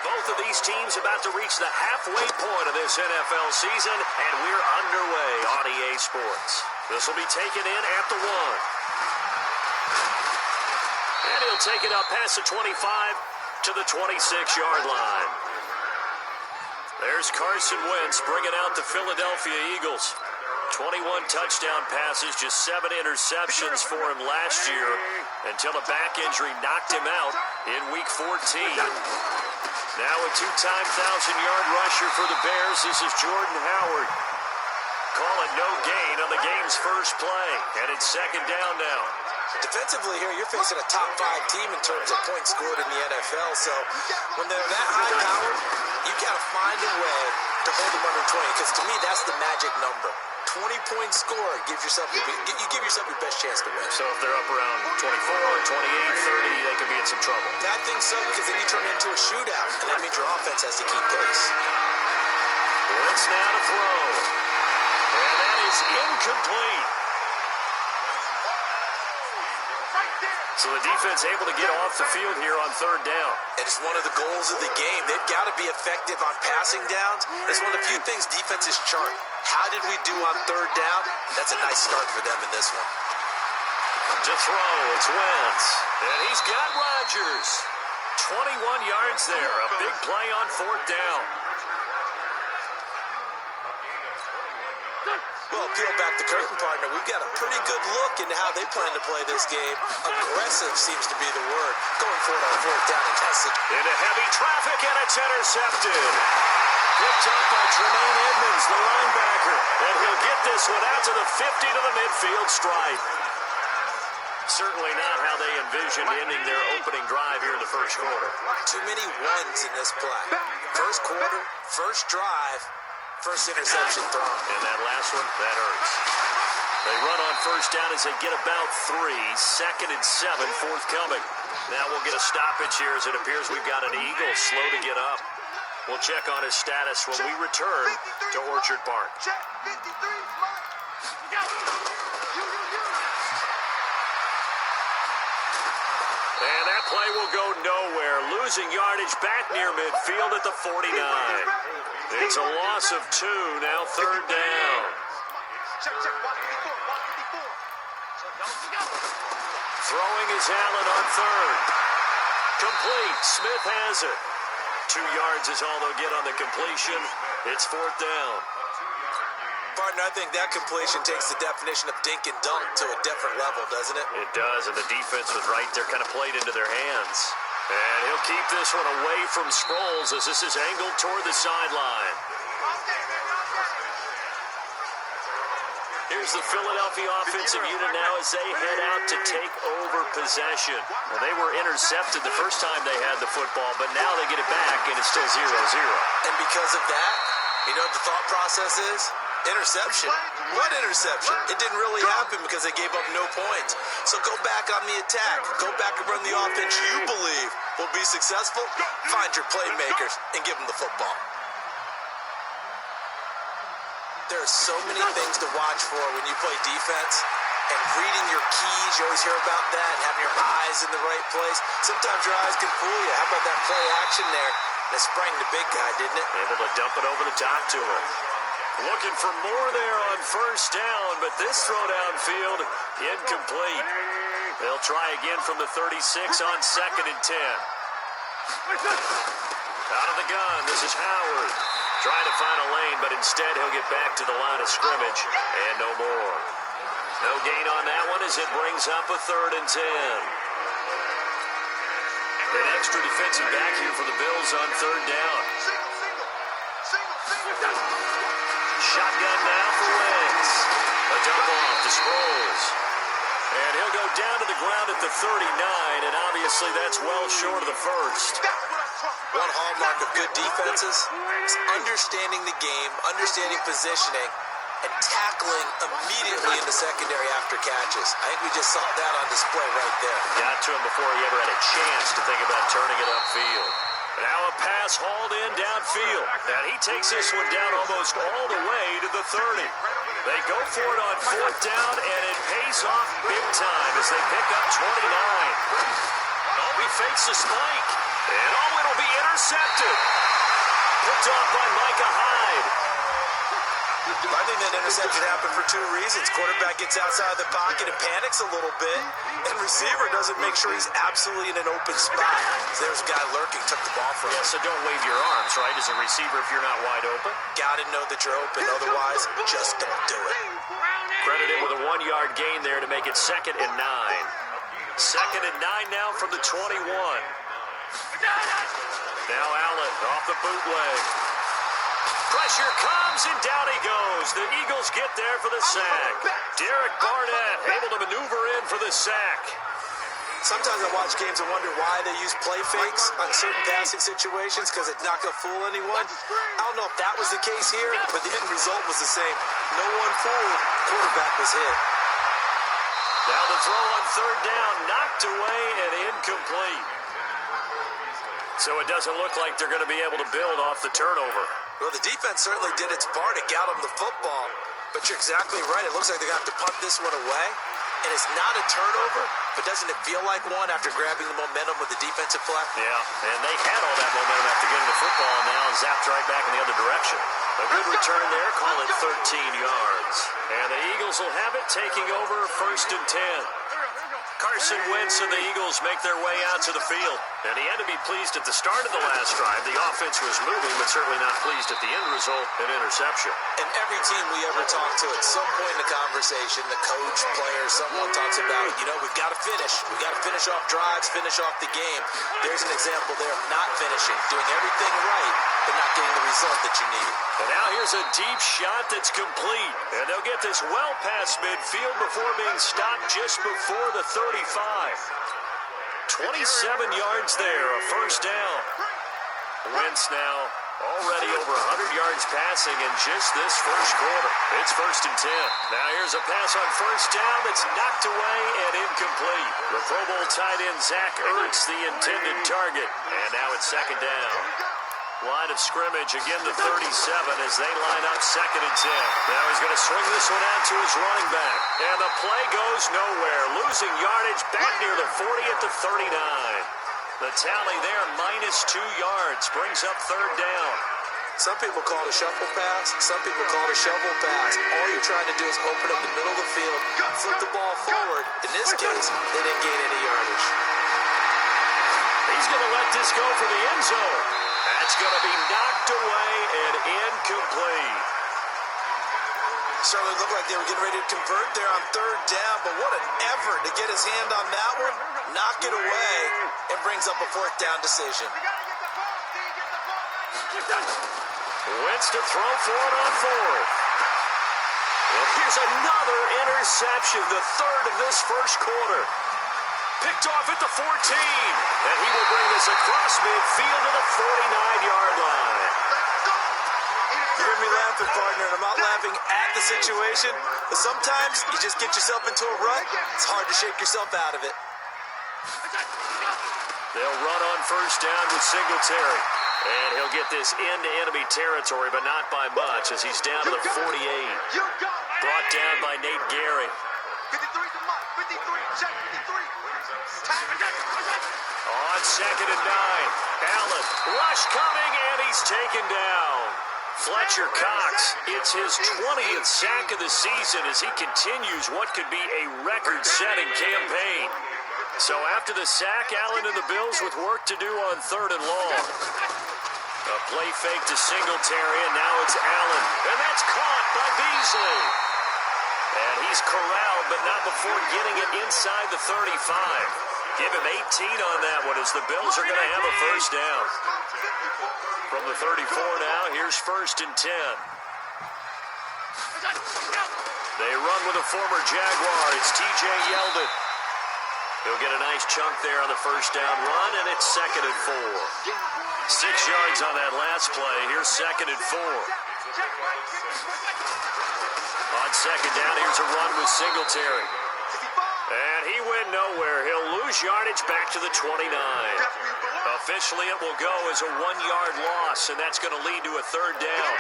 Both of these teams about to reach the halfway point of this NFL season, and we're underway on EA Sports. This will be taken in at the 1. And he'll take it up past the 25 to the 26-yard line. There's Carson Wentz bringing out the Philadelphia Eagles. 21 touchdown passes, just 7 interceptions for him last year until a back injury knocked him out in Week 14. Now a 2-time 1,000-yard rusher for the Bears. This is Jordan Howard. Calling no gain on the game's first play, and it's 2nd down now. Defensively here, you're facing a top 5 team in terms of points scored in the NFL, so when they're that high-powered, you got to find a way to hold them under 20, because to me, that's the magic number. 20-point score gives yourself you give yourself your best chance to win. So if they're up around 24, 28, 30, they could be in some trouble. I think so, because then you turn it into a shootout, and that means your offense has to keep pace. Wentz now to throw. And that is incomplete. So the defense able to get off the field here on 3rd down. And it's one of the goals of the game. They've got to be effective on passing downs. It's one of the few things defenses chart. How did we do on 3rd down? That's a nice start for them in this one. To throw, it's Wentz. And he's got Rodgers. 21 yards there. A big play on 4th down. Well, peel back the curtain, partner. We've got a pretty good look into how they plan to play this game. Aggressive seems to be the word. Going for it on 4th down and tested. Into heavy traffic, and it's intercepted. Picked up by Tremaine Edmonds, the linebacker. And he'll get this one out to the 50 to the midfield stripe. Certainly not how they envisioned ending their opening drive here in the first quarter. Too many ones in this play. First quarter, first drive, first interception thrown. And that last one, that hurts. They run on 1st down as they get about 3. 2nd and 7 forthcoming. Now we'll get a stoppage here as it appears we've got an Eagle slow to get up. We'll check on his status when we return to Orchard Park. And that play will go nowhere. Losing yardage back near midfield at the 49. It's a loss of 2, now 3rd down. Throwing is Allen on 3rd. Complete. Smith has it. 2 yards is all they'll get on the completion. It's 4th down. Partner, I think that completion takes the definition of dink and dunk to a different level, doesn't it? It does, and the defense was right there, kind of played into their hands. And he'll keep this one away from Sproles as this is angled toward the sideline. Here's the Philadelphia offensive unit now as they head out to take over possession. Well, they were intercepted the first time they had the football, but now they get it back, and it's still 0-0. And because of that, you know what the thought process is? Interception. What interception? It didn't really happen because they gave up no points. So go back on the attack. Go back and run the offense you believe will be successful. Find your playmakers and give them the football. There are so many things to watch for when you play defense. And reading your keys, you always hear about that, and having your eyes in the right place. Sometimes your eyes can fool you. How about that play action there? That sprang the big guy, didn't it? Able to dump it over the top to him. Looking for more there on 1st down, but this throw downfield, incomplete. They'll try again from the 36 on 2nd and 10. Out of the gun, this is Howard. Trying to find a lane, but instead he'll get back to the line of scrimmage, and no more. No gain on that one as it brings up a 3rd and 10. An extra defensive back here for the Bills on 3rd down. Shotgun now for Wentz. A dump off to Sproles. And he'll go down to the ground at the 39, and obviously that's well short of the first. One hallmark of good defenses is understanding the game, understanding positioning, and tackling immediately in the secondary after catches. I think we just saw that on display right there. Got to him before he ever had a chance to think about turning it upfield. Now a pass hauled in downfield. And he takes this one down almost all the way to the 30. They go for it on 4th down, and it pays off big time as they pick up 29. Oh, he fakes the spike. And it'll be intercepted. Picked off by Micah Hyde. I think that interception happened for two reasons. Quarterback gets outside the pocket and panics a little bit, and receiver doesn't make sure he's absolutely in an open spot. So there's a guy lurking, took the ball from him. Yeah, so don't wave your arms, right, as a receiver if you're not wide open. Gotta know that you're open, otherwise, just don't do it. Credit him with a 1-yard gain there to make it 2nd and 9. 2nd and 9 now from the 21. Now Allen off the bootleg. Pressure comes, and down he goes. The Eagles get there for the sack. Derek Barnett able to maneuver in for the sack. Sometimes I watch games and wonder why they use play fakes on certain passing situations, because it's not going to fool anyone. I don't know if that was the case here, but the end result was the same. No one fooled. Quarterback was hit. Now the throw on 3rd down, knocked away and incomplete. So it doesn't look like they're going to be able to build off the turnover. Well, the defense certainly did its part to get them the football, but you're exactly right. It looks like they're going to have to punt this one away, and it's not a turnover, but doesn't it feel like one after grabbing the momentum with the defensive play? Yeah, and they had all that momentum after getting the football, and now zapped right back in the other direction. A good return there, call it 13 yards. And the Eagles will have it, taking over 1st and 10. Carson Wentz and the Eagles make their way out to the field. And he had to be pleased at the start of the last drive. The offense was moving, but certainly not pleased at the end result, an interception. And every team we ever talk to, at some point in the conversation, the coach, player, someone talks about, we've got to finish. We've got to finish off drives, finish off the game. There's an example there of not finishing, doing everything right, but not getting the result that you need. And now here's a deep shot that's complete. And they'll get this well past midfield before being stopped just before the 35. 27 yards there, a 1st down. Wentz now already over 100 yards passing in just this 1st quarter. It's 1st and 10. Now here's a pass on 1st down that's knocked away and incomplete. The Pro Bowl tight end Zach Ertz, the intended target. And now it's 2nd down. Line of scrimmage, again to 37 as they line up 2nd and 10. Now he's going to swing this one out to his running back. And the play goes nowhere. Losing yardage back near the 40 at the 39. The tally there, -2 yards, brings up 3rd down. Some people call it a shuffle pass. Some people call it a shovel pass. All you're trying to do is open up the middle of the field, flip the ball forward. In this case, they didn't gain any yardage. He's going to let this go for the end zone. That's going to be knocked away and incomplete. Certainly looked like they were getting ready to convert there on 3rd down, but what an effort to get his hand on that one, knock it away, and brings up a 4th down decision. Wentz to throw for it on 4th. And here's another interception, the 3rd of this 1st quarter. Picked off at the 14, and he will bring this across midfield to the 49-yard line. You hear me laughing, partner, and I'm not laughing at the situation, but sometimes you just get yourself into a rut. It's hard to shake yourself out of it. They'll run on 1st down with Singletary. And he'll get this into enemy territory, but not by much, as he's down to the 48. Brought down by Nate Gary. 53, check 53. On 2nd and 9. Allen, rush coming, and he's taken down. Fletcher Cox, it's his 20th sack of the season as he continues what could be a record-setting campaign. So after the sack, Allen and the Bills with work to do on 3rd and long. A play fake to Singletary, and now it's Allen. And that's caught by Beasley. And he's corralled, but not before getting it inside the 35. Give him 18 on that one as the Bills are going to have a 1st down. From the 34 now, here's 1st and 10. They run with a former Jaguar. It's TJ Yeldon. He'll get a nice chunk there on the 1st down run, and it's 2nd and 4. 6 yards on that last play. Here's 2nd and 4. On 2nd down, here's a run with Singletary. And he went nowhere. He'll lose yardage back to the 29. Officially, it will go as a 1-yard loss, and that's going to lead to a 3rd down.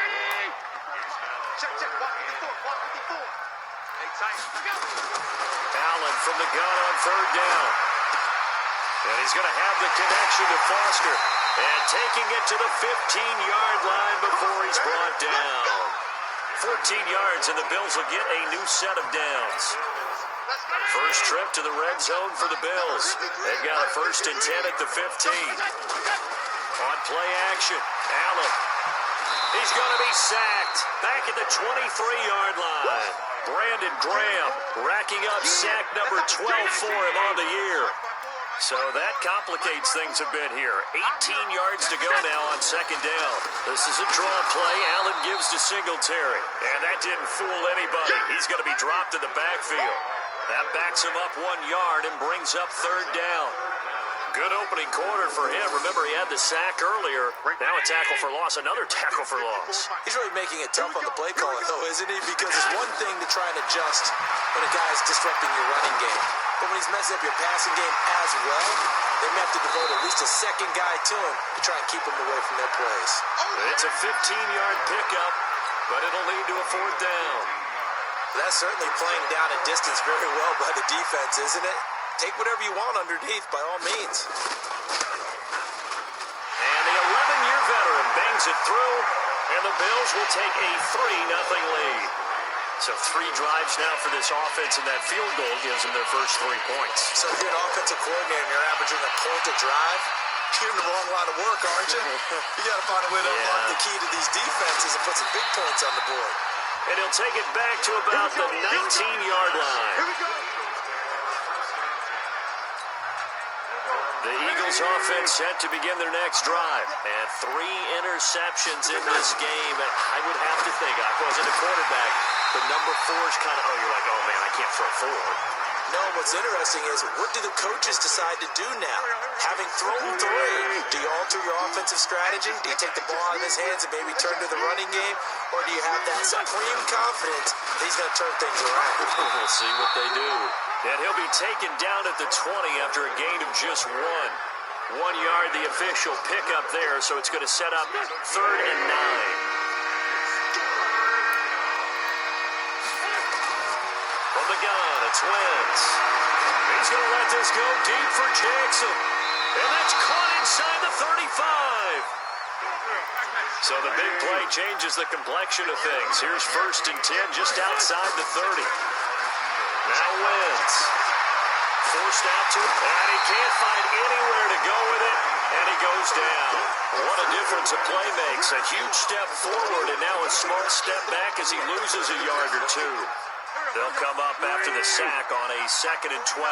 Allen from the gun on 3rd down. And he's going to have the connection to Foster. And taking it to the 15-yard line before he's brought down. 14 yards, and the Bills will get a new set of downs. First trip to the red zone for the Bills. They've got a 1st and 10 at the 15. On play action, Allen. He's going to be sacked. Back at the 23-yard line. Brandon Graham racking up sack number 12 for him on the year. So that complicates things a bit here. 18 yards to go now on 2nd down. This is a draw play. Allen gives to Singletary. And that didn't fool anybody. He's going to be dropped in the backfield. That backs him up 1 yard and brings up 3rd down. Good opening quarter for him. Remember, he had the sack earlier. Now a tackle for loss, another tackle for loss. He's really making it tough on the play calling, though, isn't he? Because it's one thing to try and adjust when a guy's disrupting your running game. But when he's messing up your passing game as well, they may have to devote at least a second guy to him to try and keep him away from their plays. It's a 15-yard pickup, but it'll lead to a 4th down. That's certainly playing down a distance very well by the defense, isn't it? Take whatever you want underneath, by all means. And the 11-year veteran bangs it through, and the Bills will take a 3-0 lead. So 3 drives now for this offense, and that field goal gives them their first 3 points. So if you're an offensive coordinator and you're averaging a point a drive, you're in the wrong line of work, aren't you? You got to find a way to unlock the key to these defenses and put some big points on the board. And he'll take it back to about the 19-yard line. The Eagles offense set to begin their next drive. And 3 interceptions in this game. And I would have to think, I wasn't a quarterback, but number 4 is kind of, you're like, oh man, I can't throw 4. No, what's interesting is, what do the coaches decide to do now? Having thrown 3, do you alter your offensive strategy? Do you take the ball out of his hands and maybe turn to the running game? Or do you have that supreme confidence that he's going to turn things around? We'll see what they do. And he'll be taken down at the 20 after a gain of just 1. 1 yard, the official pickup there, so it's going to set up 3rd and 9. From the gun, it's Wentz. He's going to let this go deep for Jackson. And that's caught inside the 35. So the big play changes the complexion of things. Here's 1st and 10 just outside the 30. Now Wentz. Forced out to him, and he can't find anywhere to go with it, and he goes down. What a difference a play makes. A huge step forward, and now a small step back as he loses a yard or 2. They'll come up after the sack on a 2nd and 12.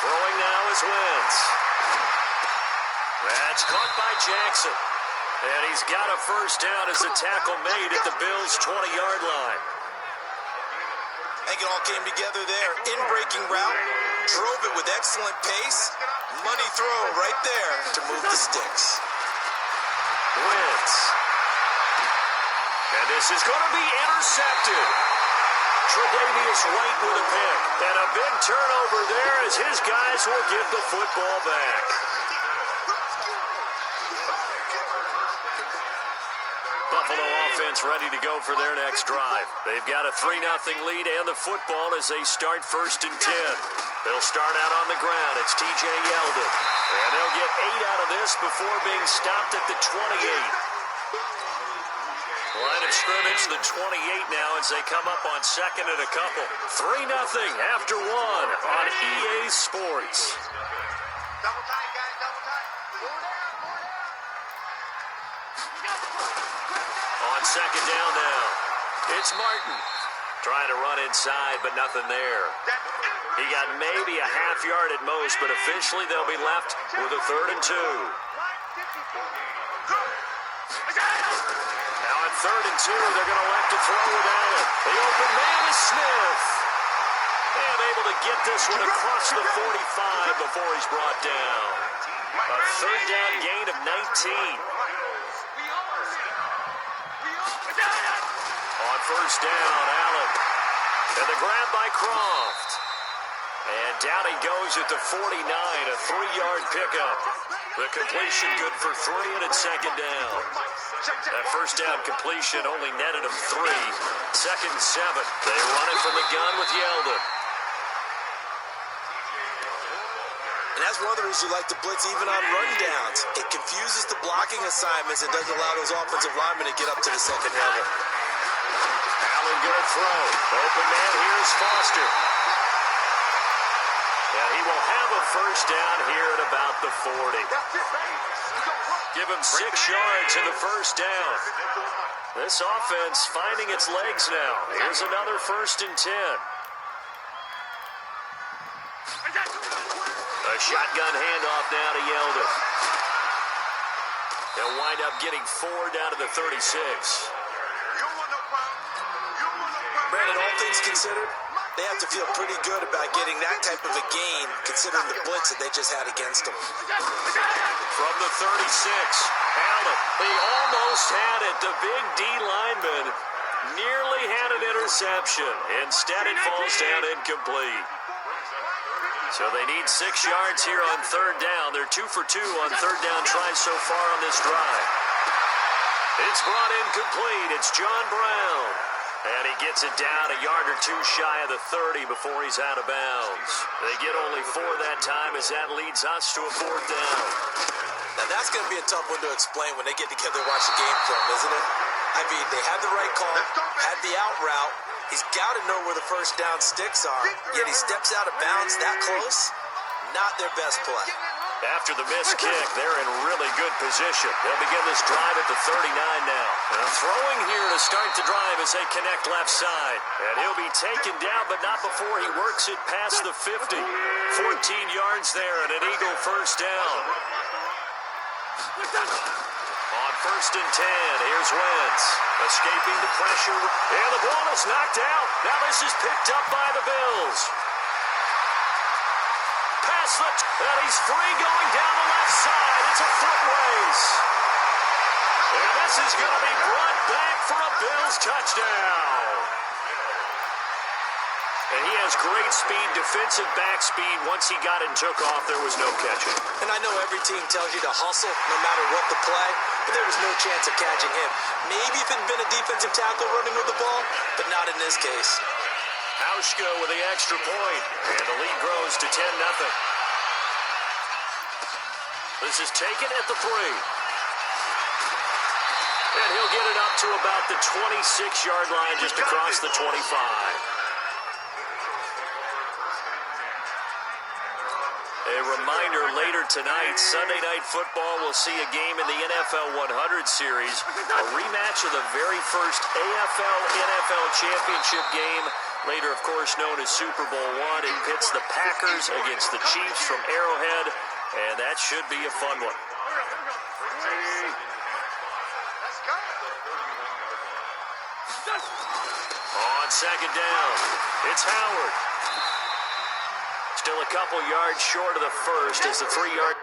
Throwing now is Wentz. That's caught by Jackson. And he's got a 1st down as the tackle made at the Bills' 20-yard line. I think it all came together there. In-breaking route, drove it with excellent pace. Money throw right there to move the sticks. Wentz. And this is going to be intercepted. Tre'Davious White with a pick. And a big turnover there as his guys will get the football back. Buffalo offense ready to go for their next drive. They've got a 3-0 lead and the football as they start 1st and 10. They'll start out on the ground. It's T.J. Yeldon. And they'll get 8 out of this before being stopped at the 28. Line of scrimmage, the 28 now as they come up on 2nd and a couple. 3-0 after 1 on EA Sports. Double tight, guys, double tight. On 2nd down now, it's Martin. Trying to run inside, but nothing there. He got maybe a half yard at most, but officially they'll be left with a 3rd and 2. Now at 3rd and 2, they're going to elect to throw with Allen. The open man is Smith. And able to get this one across the 45 before he's brought down. A 3rd down gain of 19. On 1st down, Allen. And the grab by Croft. And down he goes at the 49, a 3-yard pickup. The completion good for 3, and it's 2nd down. That 1st down completion only netted him 3. 2nd and 7. They run it from the gun with Yeldon. that's one of the reasons you like to blitz even on rundowns. It confuses the blocking assignments and doesn't allow those offensive linemen to get up to the second level. Allen going to throw. Open man, here's Foster. And he will have a first down here at about the 40. Give him 6 yards in the first down. This offense finding its legs now. Here's another 1st and 10. A shotgun handoff now to Yeldon. They'll wind up getting 4 down to the 36. Brandon, all things considered, they have to feel pretty good about getting that type of a gain, considering the blitz that they just had against them. From the 36, Allen, they almost had it. The big D lineman nearly had an interception. Instead, it falls down incomplete. So they need 6 yards here on 3rd down. They're 2 for 2 on 3rd down tries so far on this drive. It's brought in complete. It's John Brown. And he gets it down a yard or 2 shy of the 30 before he's out of bounds. They get only 4 that time as that leads us to a 4th down. Now that's going to be a tough one to explain when they get together and watch the game film, isn't it? I mean, they had the right call, had the out route. He's got to know where the first down sticks are, yet he steps out of bounds that close. Not their best play. After the missed kick, they're in really good position. They'll begin this drive at the 39 now. And throwing here to start the drive as they connect left side. And he'll be taken down, but not before he works it past the 50. 14 yards there and an Eagle first down. On 1st and 10, here's Wentz. Escaping the pressure. And the ball is knocked out. Now this is picked up by the Bills. Pass and he's free going down the left side. It's a foot race. And this is going to be brought back for a Bills touchdown. And he has great speed, defensive back speed. Once he got it and took off, there was no catching. And I know every team tells you to hustle no matter what the play, but there was no chance of catching him. Maybe if it had been a defensive tackle running with the ball, but not in this case. Hauschka with the extra point, and the lead grows to 10-0. This is taken at the 3. And he'll get it up to about the 26-yard line, just across the 25. A reminder, later tonight, Sunday Night Football will see a game in the NFL 100 Series, a rematch of the very first AFL-NFL Championship game, later, of course, known as Super Bowl I. It pits the Packers against the Chiefs from Arrowhead, and that should be a fun one. On 2nd down, it's Howard. Still a couple yards short of the first as the 3-yard.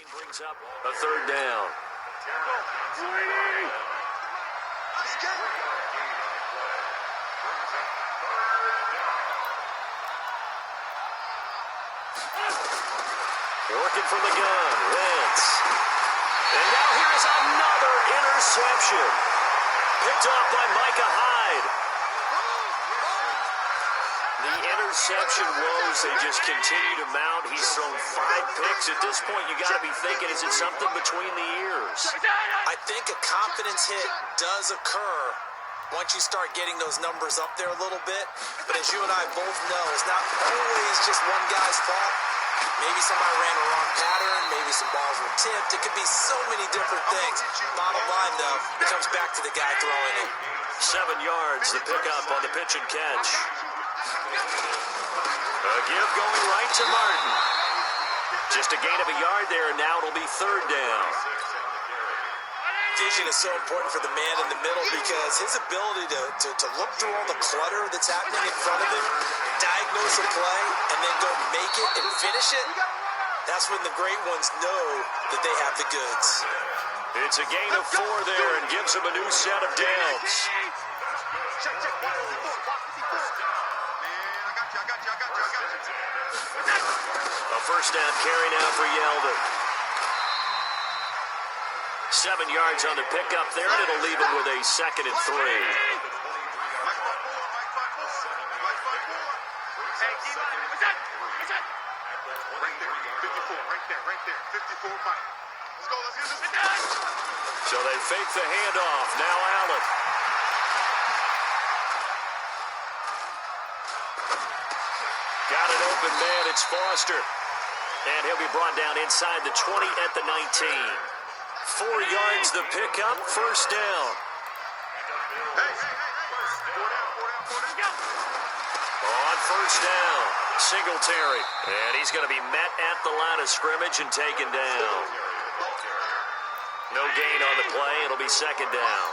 Brings up a 3rd down. Working from the gun, Wentz. And now here's another interception. Picked off by Micah Hyde. The interception woes, they just continue to mount. He's thrown 5 picks. At this point, you got to be thinking, is it something between the ears? I think a confidence hit does occur once you start getting those numbers up there a little bit. But as you and I both know, it's not always just one guy's fault. Maybe somebody ran a wrong pattern. Maybe some balls were tipped. It could be so many different things. Bottom line, though, it comes back to the guy throwing it. 7 yards, the pickup on the pitch and catch. A give going right to Martin. Just a gain of a yard there, and now it'll be 3rd down. vision is so important for the man in the middle because his ability to look through all the clutter that's happening in front of him, diagnose a play, and then go make it and finish it, that's when the great ones know that they have the goods. It's a gain of 4 there and gives him a new set of downs. Check, check. Box 54. Man, I got you. A first down carry now for Yeldon. 7 yards on the pickup there, and it'll leave him with a 2nd and 3. Mike 5-4. Hey, D-line, what's that? Right there. 54, Mike. Let's go, let's get this. So they fake the handoff. Now Allen. Got an open man. It's Foster. And he'll be brought down inside the 20 at the 19. 4 yards the pickup. First down. Hey. 4 down. On first down, Singletary. And he's going to be met at the line of scrimmage and taken down. No gain on the play. It'll be 2nd down.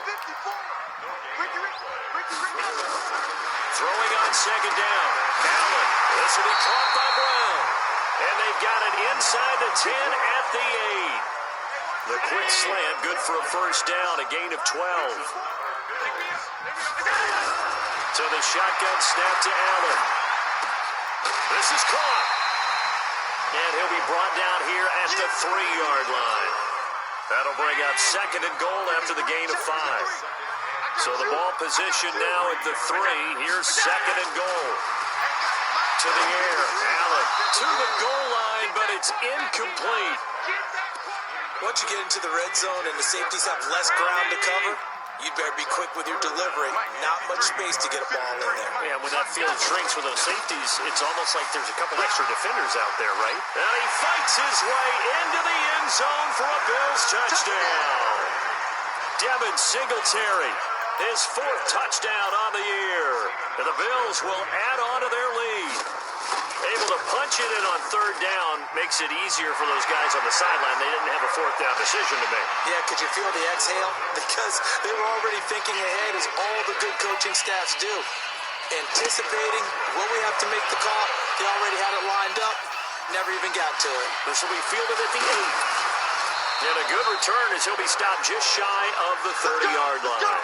Throwing on 2nd down. Allen. This will be caught by Brown. And they've got it inside the 10 at the 8. The quick slant, good for a first down, a gain of 12. So the shotgun snap to Allen. This is caught. And he'll be brought down here at the 3-yard line. That'll bring up 2nd and goal after the gain of 5. So the ball position now at the 3. Here's 2nd and goal. To the air. Allen to the goal line, but it's incomplete. Once you get into the red zone and the safeties have less ground to cover, you better be quick with your delivery. Not much space to get a ball in there. Yeah, when that field shrinks with those safeties, it's almost like there's a couple extra defenders out there, right? And he fights his way into the end zone for a Bills touchdown. Devin Singletary, his 4th touchdown on the year. And the Bills will add on to their lead. Able to punch it in on 3rd down makes it easier for those guys on the sideline. They didn't have a 4th down decision to make. Yeah, could you feel the exhale? Because they were already thinking ahead, as all the good coaching staffs do. Anticipating, will we have to make the call? They already had it lined up. Never even got to it. This will be fielded at the 8. And a good return as he'll be stopped just shy of the 30-yard line.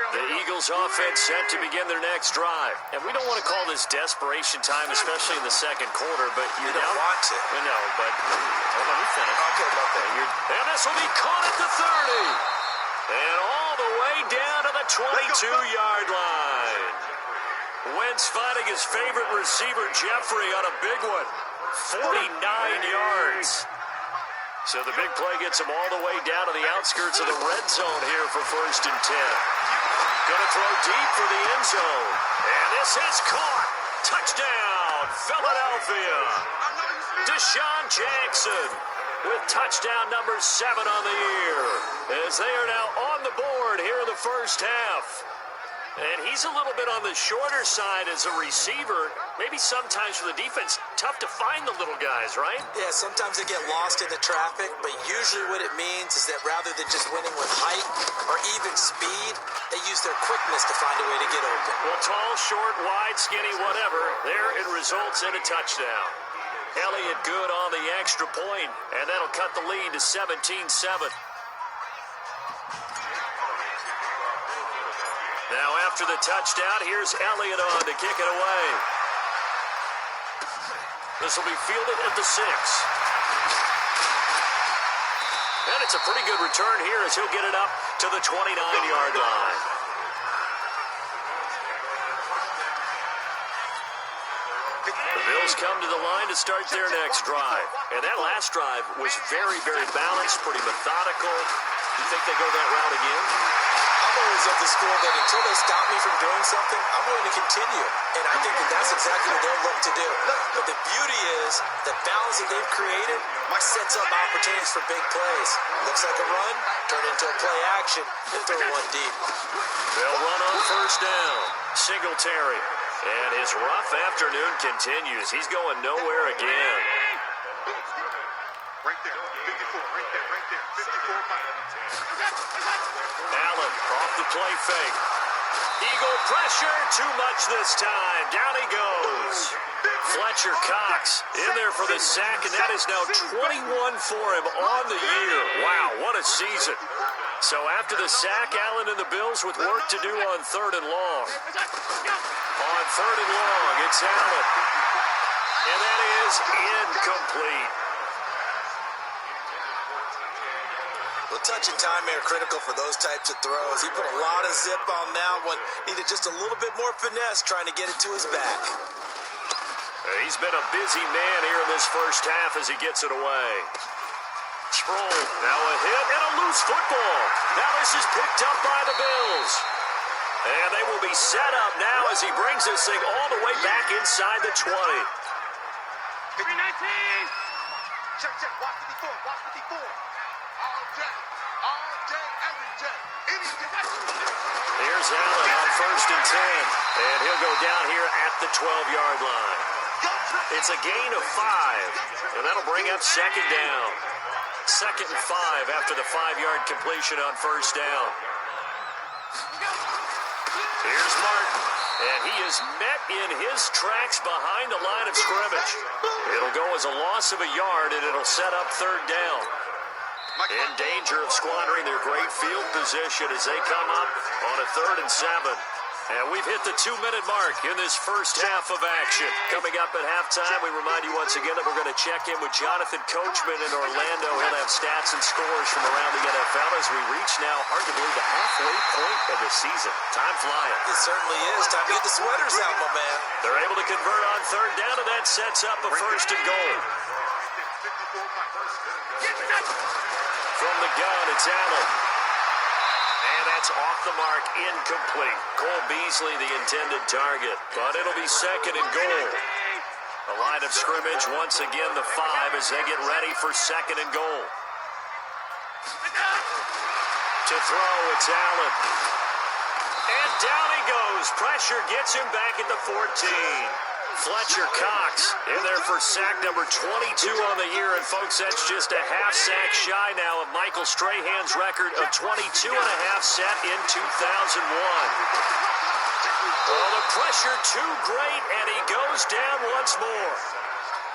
The Eagles offense set to begin their next drive. And we don't want to call this desperation time, especially in the 2nd quarter, but you don't want to. I know, but let me finish. Okay. And this will be caught at the 30. And all the way down to the 22-yard line. Wentz finding his favorite receiver, Jeffrey, on a big one. 49 yards. So the big play gets him all the way down to the outskirts of the red zone here for 1st and 10. Going to throw deep for the end zone. And this is caught. Touchdown, Philadelphia. Deshaun Jackson with touchdown number 7 on the year. As they are now on the board here in the first half. And he's a little bit on the shorter side as a receiver. Maybe sometimes for the defense, tough to find the little guys, right? Yeah, sometimes they get lost in the traffic, but usually what it means is that rather than just winning with height or even speed, they use their quickness to find a way to get open. Well, tall, short, wide, skinny, whatever, there it results in a touchdown. Elliott good on the extra point, and that'll cut the lead to 17-7. Now after the touchdown, here's Elliott on to kick it away. This will be fielded at the 6. And it's a pretty good return here as he'll get it up to the 29-yard line. The Bills come to the line to start their next drive. And that last drive was very, very balanced, pretty methodical. You think they go that route again? I'm always of the school that until they stop me from doing something, I'm going to continue. And I think that that's exactly what they'll look to do. But the beauty is the balance that they've created sets up opportunities for big plays. Looks like a run, turn into a play action, and throw one deep. They'll run on first down. Singletary. And his rough afternoon continues. He's going nowhere again. Right there, 54, right there, 54 Mike. Allen off the play fake. Eagle pressure, too much this time. Down he goes. Fletcher Cox in there for the sack, and that is now 21 for him on the year. Wow, what a season. So after the sack, Allen and the Bills with work to do on 3rd and long. On 3rd and long, it's Allen. And that is incomplete. Well, touch and time are critical for those types of throws. He put a lot of zip on that one. Needed just a little bit more finesse trying to get it to his back. He's been a busy man here in this first half as he gets it away. Sproul, now a hit and a loose football. Now this is picked up by the Bills. And they will be set up now as he brings this thing all the way back inside the 20. 319. Check, watch 54, watch 54. All day, every day, any day. Here's Allen on 1st and 10. And he'll go down here at the 12-yard line. It's a gain of 5. And that'll bring up 2nd down. 2nd and 5 after the 5-yard completion on 1st down. Here's Martin. And he is met in his tracks behind the line of scrimmage. It'll go as a loss of a yard, and it'll set up 3rd down. In danger of squandering their great field position as they come up on a 3rd and 7. And we've hit the 2-minute mark in this first half of action. Coming up at halftime, we remind you once again that we're going to check in with Jonathan Coachman in Orlando. He'll have stats and scores from around the NFL as we reach now, hard to believe, the halfway point of the season. Time flying. It certainly is. Time to get the sweaters out, my man. They're able to convert on 3rd down, and that sets up a 1st and goal. From the gun, it's Allen. And that's off the mark, incomplete. Cole Beasley, the intended target. But it'll be 2nd and goal. The line of scrimmage, once again, the 5 as they get ready for 2nd and goal. To throw, it's Allen. And down he goes. Pressure gets him back at the 14. Fletcher Cox in there for sack number 22 on the year. And, folks, that's just a half sack shy now of Michael Strahan's record of 22 and a half set in 2001. Well, the pressure too great, and he goes down once more.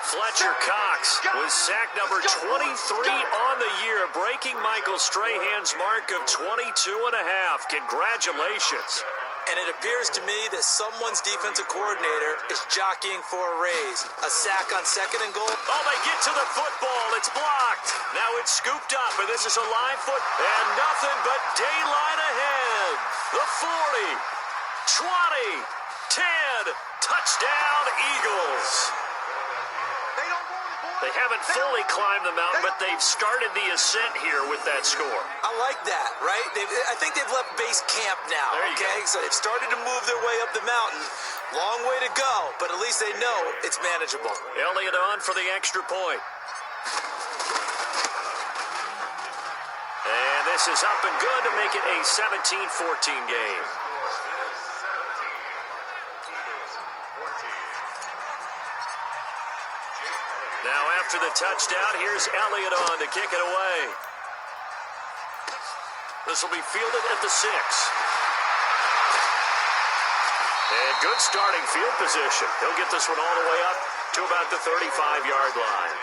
Fletcher Cox with sack number 23 on the year, breaking Michael Strahan's mark of 22 and a half. Congratulations. And it appears to me that someone's defensive coordinator is jockeying for a raise. A sack on 2nd and goal. Oh, they get to the football. It's blocked. Now it's scooped up, and this is a live foot. And nothing but daylight ahead. The 40, 20, 10. Touchdown, Eagles. They haven't fully climbed the mountain, but they've started the ascent here with that score. I like that, right? I think they've left base camp now, okay? So they've started to move their way up the mountain. Long way to go, but at least they know it's manageable. Elliott on for the extra point. And this is up and good to make it a 17-14 game. Now after the touchdown, here's Elliott on to kick it away. This will be fielded at the 6. And good starting field position. He'll get this one all the way up to about the 35-yard line.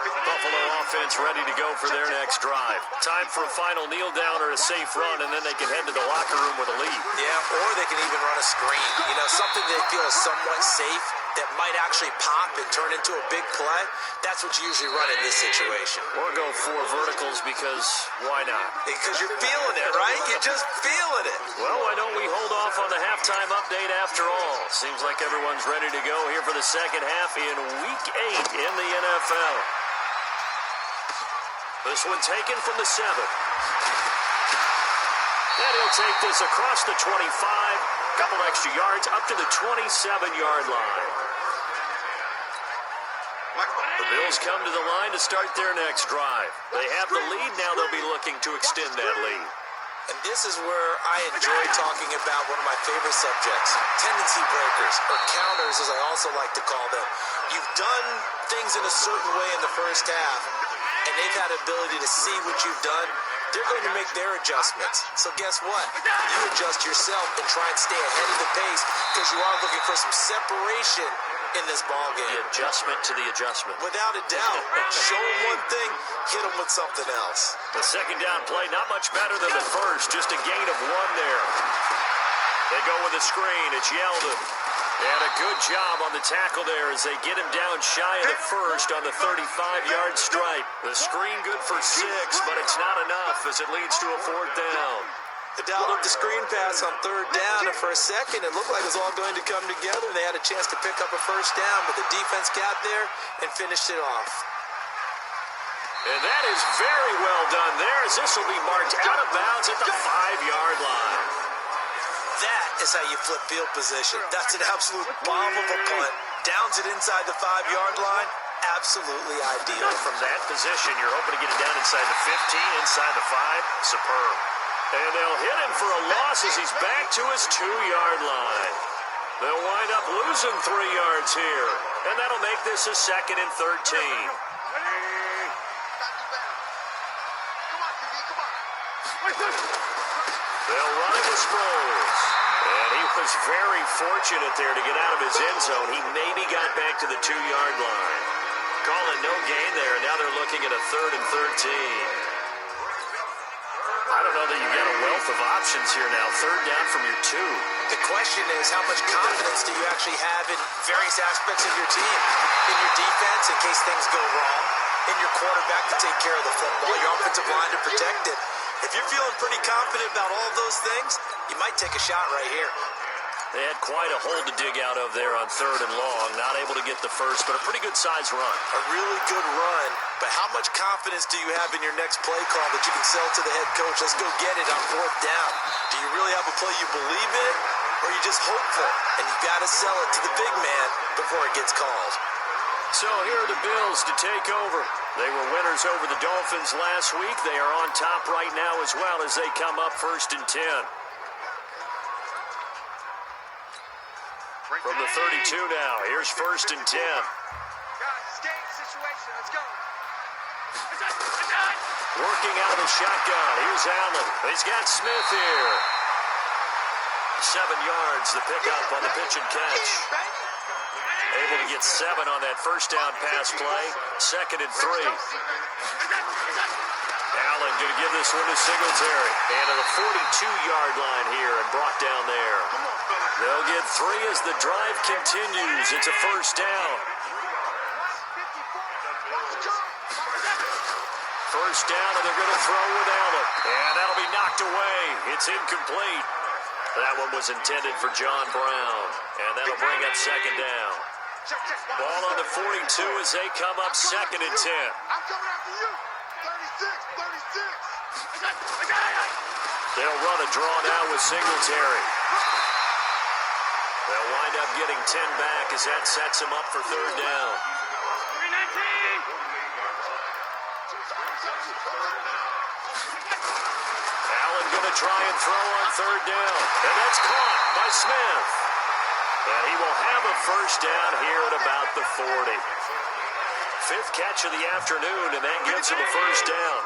Buffalo offense ready to go for their next drive. Time for a final kneel down or a safe run, and then they can head to the locker room with a lead. Yeah, or they can even run a screen. You know, something they feel is somewhat safe that might actually pop and turn into a big play. That's what you usually run in this situation. Or go 4 verticals because why not? Because you're feeling it, right? You're just feeling it. Well, why don't we hold off on the halftime update after all? Seems like everyone's ready to go here for the second half in Week 8 in the NFL. This one taken from the 7. And he'll take this across the 25. Couple extra yards up to the 27-yard line. The Bills come to the line to start their next drive. They have the lead. Now they'll be looking to extend that lead. And this is where I enjoy talking about one of my favorite subjects, tendency breakers, or counters as I also like to call them. You've done things in a certain way in the first half, and they've had ability to see what you've done. They're going to make their adjustments. So guess what? You adjust yourself and try and stay ahead of the pace because you are looking for some separation in this ball game. The adjustment to the adjustment. Without a doubt. Show them one thing, hit them with something else. The second down play, not much better than the first. Just a gain of 1 there. They go with a screen. It's Yeldon. And a good job on the tackle there as they get him down shy of the first on the 35-yard stripe. The screen good for 6, but it's not enough as it leads to a 4th down. They dialed up the screen pass on 3rd down, and for a second it looked like it was all going to come together. They had a chance to pick up a 1st down, but the defense got there and finished it off. And that is very well done there as this will be marked out of bounds at the 5-yard line. That is how you flip field position. That's an absolute bomb of a punt. Downs it inside the 5-yard line. Absolutely ideal. From that position, you're hoping to get it down inside the 15, inside the 5. Superb. And they'll hit him for a loss as he's back to his 2-yard line. They'll wind up losing 3 yards here. And that'll make this a 2nd and 13. They'll run it with Sproles. And he was very fortunate there to get out of his end zone. He maybe got back to the 2-yard line. Calling no gain there, and now they're looking at a 3rd and 13. I don't know that you've got a wealth of options here now. 3rd down from your 2. The question is, how much confidence do you actually have in various aspects of your team? In your defense, in case things go wrong. In your quarterback to take care of the football. Your offensive line to protect it. If you're feeling pretty confident about all of those things, you might take a shot right here. They had quite a hole to dig out of there on 3rd and long. Not able to get the first, but a pretty good size run. A really good run. But how much confidence do you have in your next play call that you can sell to the head coach? Let's go get it on 4th down. Do you really have a play you believe in? Or are you just hopeful? And you got to sell it to the big man before it gets called. So here are the Bills to take over. They were winners over the Dolphins last week. They are on top right now as well as they come up 1st and 10. From the 32 now, here's 1st and 10. Guys, it's game situation. Let's go. Working out of the shotgun. Here's Allen. He's got Smith here. 7 yards, the pickup on the pitch and catch. Able to get 7 on that 1st down pass play. 2nd and 3. Allen going to give this one to Singletary. And to the 42-yard line here and brought down there. They'll get 3 as the drive continues. It's a 1st down. 1st down, and they're going to throw with Allen. And that'll be knocked away. It's incomplete. That one was intended for John Brown. And that'll bring up 2nd down. Ball on the 42 as they come up 2nd and 10. I'm coming after you. 36. They'll run a draw now with Singletary. They'll wind up getting 10 back as that sets them up for 3rd down. Allen going to try and throw on 3rd down. And that's caught by Smith. And he will have a 1st down here at about the 40. 5th catch of the afternoon, and that gives him a 1st down.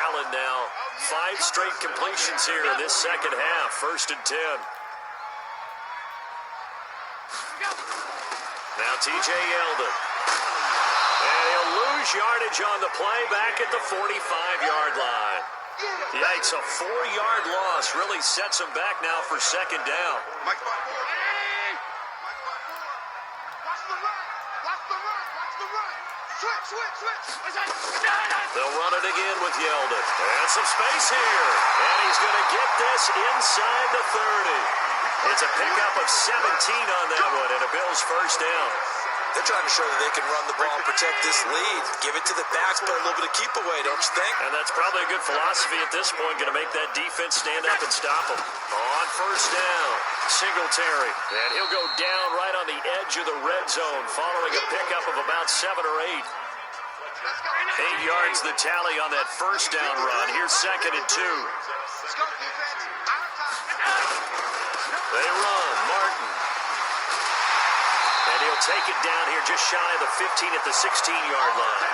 Allen now, 5 straight completions here in this 2nd half. 1st and 10. Now T.J. Yeldon. And he'll lose yardage on the play back at the 45-yard line. Yikes, a 4-yard loss really sets him back now for 2nd down. Watch the run. Switch. They'll run it again with Yeldon. And some space here. And he's going to get this inside the 30. It's a pickup of 17 on that one and a Bills 1st down. They're trying to show that they can run the ball and protect this lead. Give it to the backs, but a little bit of keep away, don't you think? And that's probably a good philosophy at this point. Going to make that defense stand up and stop them. On 1st down, Singletary. And he'll go down right on the edge of the red zone following a pickup of about 7 or 8. 8 yards the tally on that first down run. Here's 2nd and 2. They run. Martin. And he'll take it down here just shy of the 15 at the 16-yard line.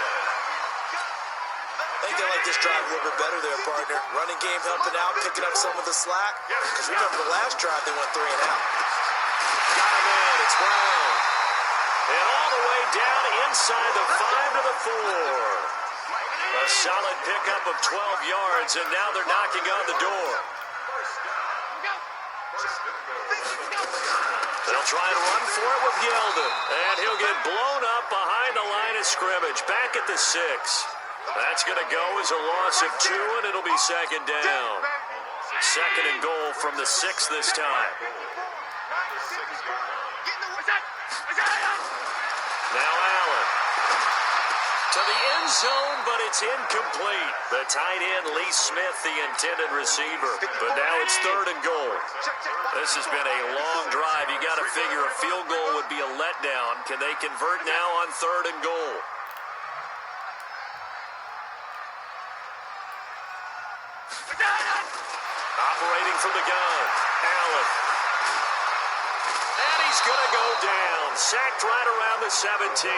I think they like this drive a little bit better there, partner. Running game helping out, picking up some of the slack. Because remember the last drive, they went 3 and out. Got him in. It's Brown. And all the way down inside the 5 to the 4. A solid pickup of 12 yards, and now they're knocking on the door. They'll try to run for it with Yeldon. And he'll get blown up behind the line of scrimmage. Back at the 6. That's going to go as a loss of 2, and it'll be 2nd down. 2nd and goal from the 6 this time. Now Allen. To the end zone, but it's incomplete. The tight end, Lee Smith, the intended receiver. But now it's 3rd and goal. This has been a long drive. You got to figure a field goal would be a letdown. Can they convert now on 3rd and goal? Operating from the gun, Allen. And he's going to go down. Sacked right around the 17.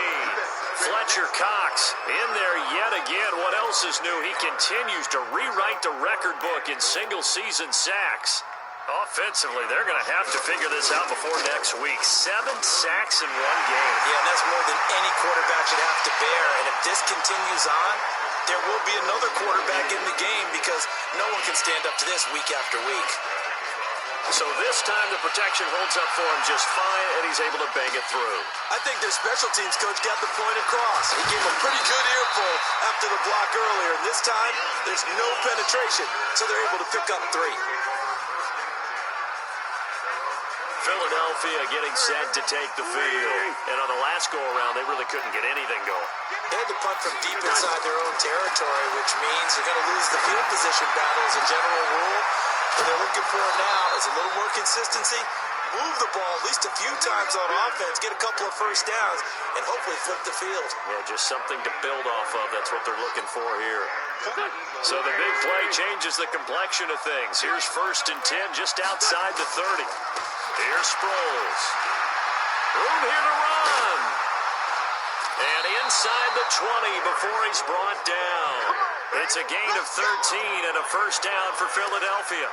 Fletcher Cox in there yet again. What else is new? He continues to rewrite the record book in single-season sacks. Offensively, they're going to have to figure this out before next week. 7 sacks in 1 game. Yeah, and that's more than any quarterback should have to bear. And if this continues on, there will be another quarterback in the game because no one can stand up to this week after week. So this time the protection holds up for him just fine, and he's able to bang it through. I think their special teams coach got the point across. He gave him a pretty good earful after the block earlier. And this time, there's no penetration, so they're able to pick up 3. Philadelphia getting set to take the field. And on the last go-around, they really couldn't get anything going. They had to punt from deep inside their own territory, which means they're going to lose the field position battle as a general rule. What they're looking for now is a little more consistency, move the ball at least a few times on offense, get a couple of first downs, and hopefully flip the field. Yeah, just something to build off of. That's what they're looking for here. So the big play changes the complexion of things. Here's 1st and 10 just outside the 30. Here's Sproles. Room here to run. And inside the 20 before he's brought down. It's a gain of 13 and a first down for Philadelphia.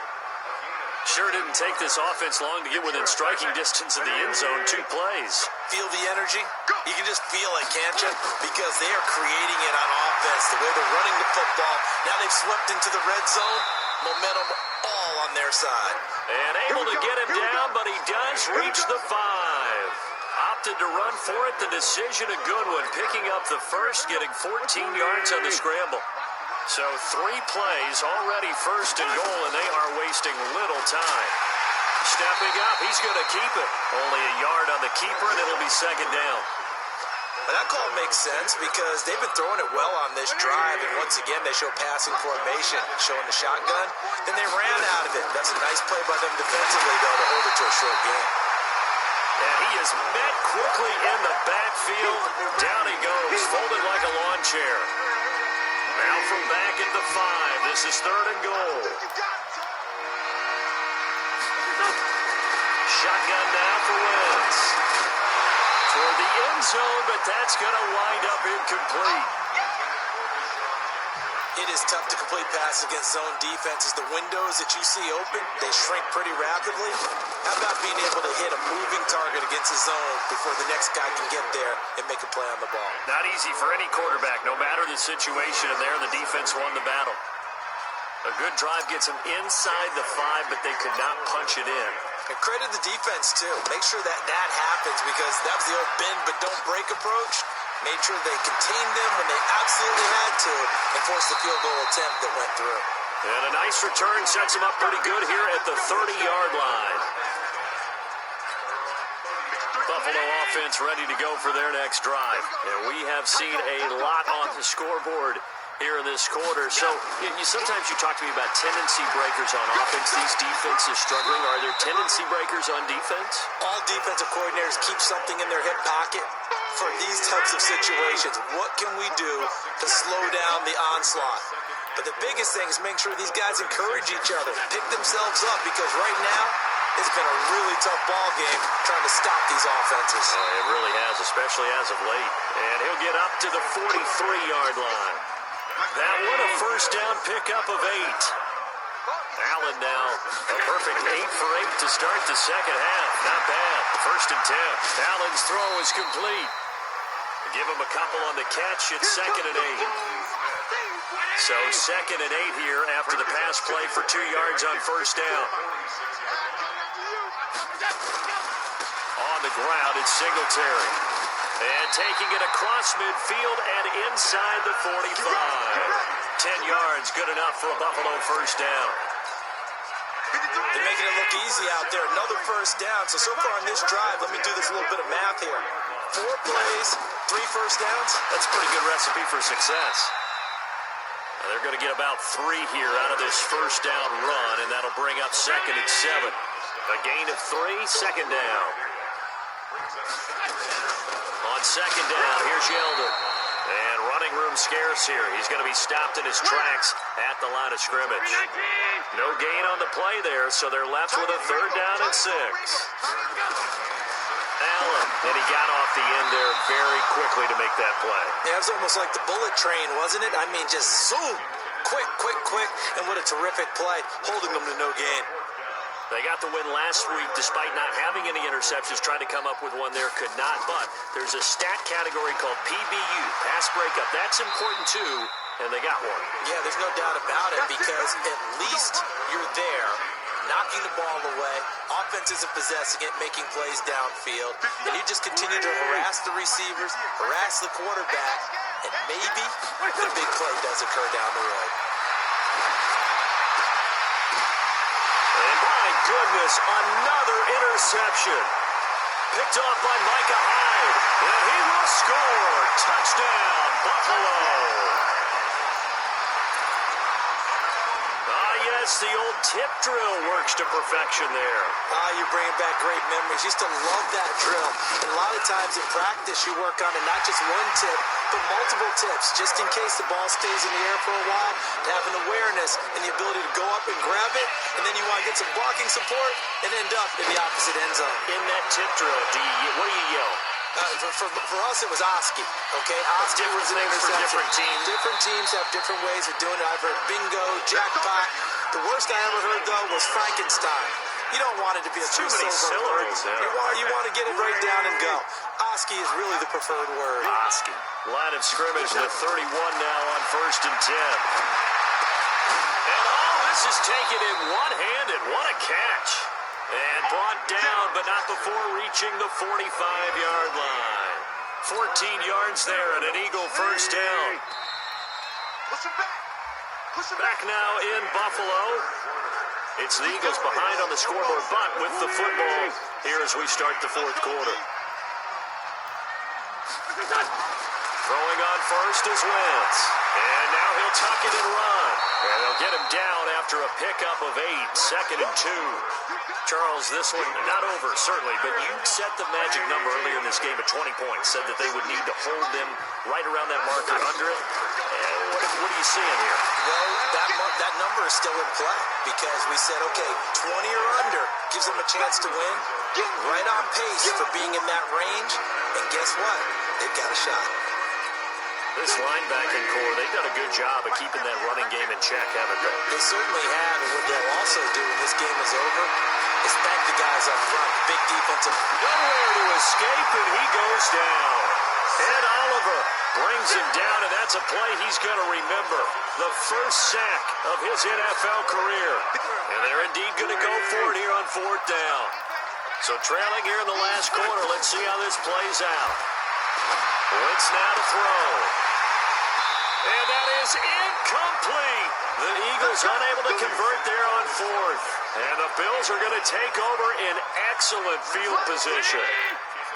Sure didn't take this offense long to get within striking distance of the end zone. 2 plays. Feel the energy? You can just feel it, can't you? Because they are creating it on offense. The way they're running the football. Now they've swept into the red zone. Momentum all on their side. And able to get him down, but he does reach the 5. Opted to run for it. The decision a good one. Picking up the first, getting 14 yards on the scramble. So 3 plays, already 1st and goal, and they are wasting little time. Stepping up, he's going to keep it. Only a yard on the keeper, and it'll be 2nd down. But that call makes sense because they've been throwing it well on this drive, and once again they show passing formation, showing the shotgun. Then they ran out of it. That's a nice play by them defensively, though, to hold it to a short game. And he is met quickly in the backfield. Down he goes, folded like a lawn chair. Now from back at the 5, this is 3rd and goal. Shotgun now for Wentz. Toward the end zone, but that's going to wind up incomplete. It is tough to complete passes against zone defenses. The windows that you see open, they shrink pretty rapidly. How about being able to hit a moving target against the zone before the next guy can get there and make a play on the ball? Not easy for any quarterback, no matter the situation, and there the defense won the battle. A good drive gets them inside the 5, but they could not punch it in. And credit the defense, too. Make sure that happens because that was the old bend but don't break approach. Made sure they contained them when they absolutely had to and forced the field goal attempt that went through. And a nice return sets them up pretty good here at the 30-yard line. Buffalo offense ready to go for their next drive. And we have seen a lot on the scoreboard here in this quarter. So sometimes you talk to me about tendency breakers on offense. These defenses struggling. Are there tendency breakers on defense? All defensive coordinators keep something in their hip pocket for these types of situations. What can we do to slow down the onslaught? But the biggest thing is make sure these guys encourage each other, pick themselves up, because right now it's been a really tough ball game trying to stop these offenses. It really has, especially as of late. And he'll get up to the 43-yard line. That one a first down pickup of 8. Allen now a perfect 8 for 8 to start the second half. Not bad. First and 10. Allen's throw is complete. Give him a couple on the catch. It's second and 8. So second and 8 here after the pass play for 2 yards on first down. On the ground, it's Singletary. And taking it across midfield and inside the 45. 10 yards, good enough for a Buffalo first down. They're making it look easy out there. Another first down. So far on this drive, let me do this little bit of math here. 4 plays, 3 first downs. That's a pretty good recipe for success. They're going to get about 3 here out of this first down run, and that'll bring up second and 7. A gain of 3, second down. On second down, here's Yeldon. And running room scarce here. He's going to be stopped in his tracks at the line of scrimmage. No gain on the play there, so they're left with a third down and 6. Allen, and he got off the end there very quickly to make that play. Yeah, it was almost like the bullet train, wasn't it? I mean, just zoom, quick, and what a terrific play, holding them to no gain. They got the win last week despite not having any interceptions. Tried to come up with one there, could not. But there's a stat category called PBU, pass breakup. That's important too, and they got one. Yeah, there's no doubt about it, because at least you're there, knocking the ball away. Offense isn't possessing it, making plays downfield. And you just continue to harass the receivers, harass the quarterback, and maybe the big play does occur down the road. And my goodness, another interception. Picked off by Micah Hyde. And he will score. Touchdown, Buffalo. Yes, the old tip drill works to perfection there. You're bringing back great memories. Used to love that drill. And a lot of times in practice, you work on it, not just one tip, but multiple tips, just in case the ball stays in the air for a while, to have an awareness and the ability to go up and grab it, and then you want to get some blocking support and end up in the opposite end zone. In that tip drill, what do you yell? For us, it was Oski. Okay, Oski was an interception. For different teams. Different teams have different ways of doing it. I've heard bingo, jackpot. The worst I ever heard, though, was Frankenstein. You don't want it to be a too many syllables. You want to get it right down and go. Oski is really the preferred word. Oski. Line of scrimmage to 31 now on first and 10. And all this is taken in one-handed. What a catch. And brought down, but not before reaching the 45-yard line. 14 yards there and an Eagle first down. Back now in Buffalo. It's the Eagles behind on the scoreboard, but with the football here as we start the fourth quarter. Throwing on first is Wentz. And now he'll tuck it and run. And they'll get him down after a pickup of 8, second and 2. Charles, this one not over, certainly, but you set the magic number earlier in this game at 20 points, said that they would need to hold them right around that marker under it. What are you seeing here? Well, that number is still in play, because we said, okay, 20 or under gives them a chance to win. Right on pace for being in that range, and guess what? They've got a shot. This linebacking core, they've done a good job of keeping that running game in check, haven't they? They certainly have, and what they'll also do when this game is over is thank the guys up front. Big defensive. Nowhere to escape, and he goes down. Ed Oliver brings him down, and that's a play he's going to remember. The first sack of his NFL career. And they're indeed going to go for it here on fourth down. So trailing here in the last quarter, let's see how this plays out. Wentz now to throw. And that is incomplete. The Eagles unable to convert there on fourth. And the Bills are going to take over in excellent field position.